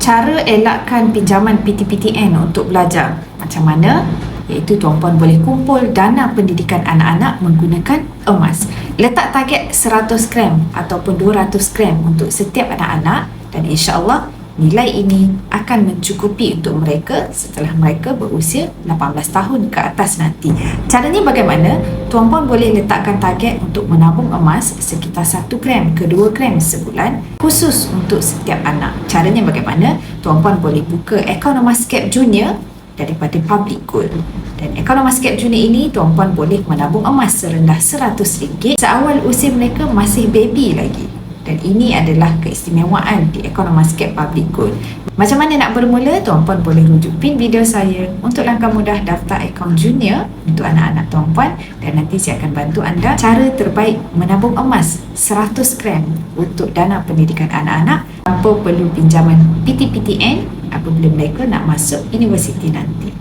Cara elakkan pinjaman PTPTN untuk belajar macam mana? Iaitu tuan-puan boleh kumpul dana pendidikan anak-anak menggunakan emas. Letak target 100 gram ataupun 200 gram untuk setiap anak-anak dan insya-Allah nilai ini akan mencukupi untuk mereka setelah mereka berusia 18 tahun ke atas nanti. Caranya bagaimana? Tuan-puan boleh letakkan target untuk menabung emas sekitar 1 gram ke 2 gram sebulan khusus untuk setiap anak. Caranya bagaimana? Tuan-puan boleh buka akaun emas Gap Junior daripada Public Gold. Dan akaun emas Gap Junior ini tuan-puan boleh menabung emas serendah RM100 seawal usia mereka masih baby lagi. Dan ini adalah keistimewaan di akaun emas Gap Public Gold. Macam mana nak bermula? Tuan-puan boleh rujuk pin video saya untuk langkah mudah daftar akaun junior untuk anak-anak tuan-puan dan nanti saya akan bantu anda cara terbaik menabung emas 100 gram untuk dana pendidikan anak-anak tanpa perlu pinjaman PTPTN apabila mereka nak masuk universiti nanti.